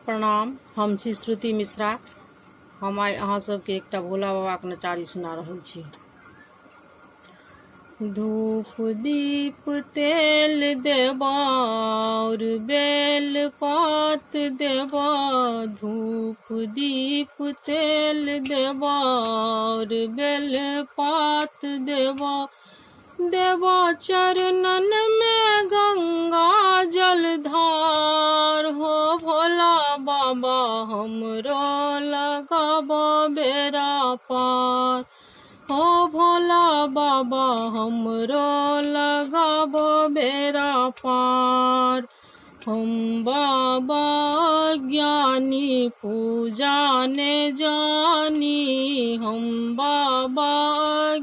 प्रणाम। हम छी श्रुति मिश्रा। हम आइ अहाँ सबके एकटा भोला बाबा के नचारी सुना रहल छी। धूप दीप तेल देबा और बेल पात देबा, धूप दीप तेल देबा और बेल पात देबा, देबा चरणन में गंगा जल धार। हो भोला बाबा हमरो लगाबो बेरा पार, हो भोला बाबा हमरो लगाबो बेरा पार। हम बाबा ज्ञानी पूजा ने जानी, हम बाबा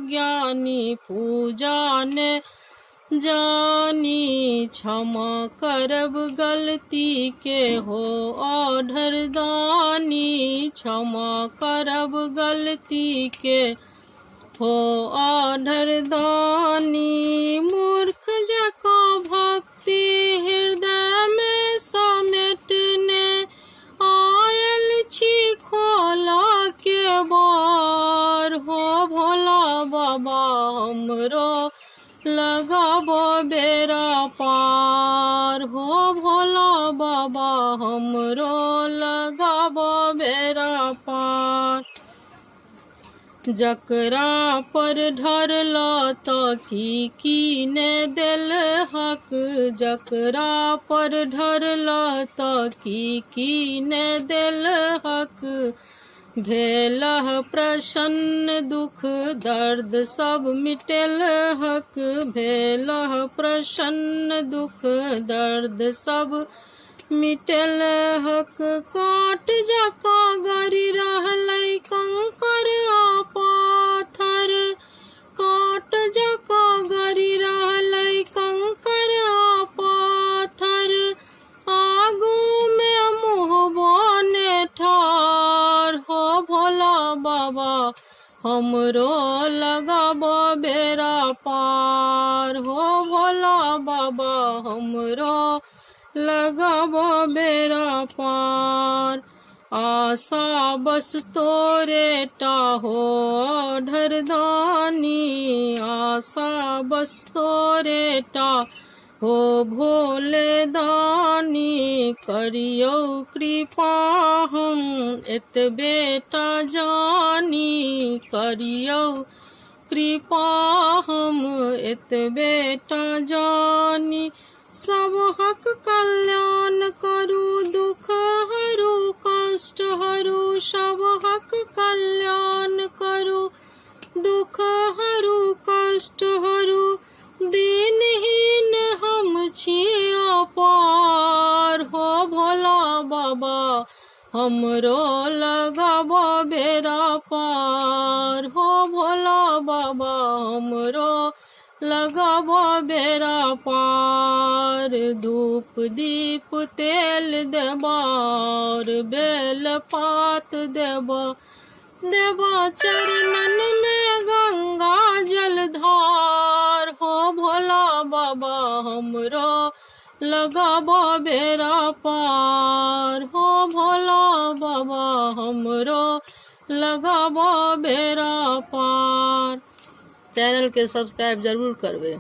ज्ञानी पूजा ने जानी, क्षमा करब गलती के हो ओढ़र दानी, क्षमा करब गलती के हो ओढ़र दानी। मूर्ख जका भक्ति हृदय में समेटने, आयल छी खोला के बार। हो भोला बाबा हमरो लगाबो बेरा पार, हो भोला बाबा हमरो लगाबो बेरा पार। जकरा पर ढरला तो की ने दिल हक, जकरा पर ढरला तो की ने दिल हक। भेलह प्रसन्न दुख दर्द सब मिटेल हक, भेलह प्रसन्न दुख दर्द सब मिटेल हक। काट जका गरी रहलै कंकर आ पाथर, काट जका गरी रहलै कंकर आ पाथर। आगू में मुँह बने ठार, हो भोला बाबा हमरो लगाबो बेरा पार, हो भोला बाबा हमरो लगाबो बेरा पार। आशा बस तोरे टा हो ओढ़र दानी, आशा बस तोरे टा हो भोले दानी। करियो कृपा हम एतबे टा जानी, करियो कृपा हम एतबे टा जानी। सब हक कल्याण करू दुख हरू कष्ट हरू, सब हक कल्याण करू दुख हरू कष्ट हरू। दीनहीन हम छी अपार, हो भोला बाबा हमरो लगाबो बेरा पार, हो भोला बाबा हमरो लगाबो बेरा पार। धूप दीप तेल देबा और बेल पात देबा, देबा चरणन में गंगा जल धार। हो भोला बाबा हमरो लगाबो बेरा पार, हो भोला बाबा हमरो लगाबो बेरा पार। चैनल के सब्सक्राइब जरूर करबे।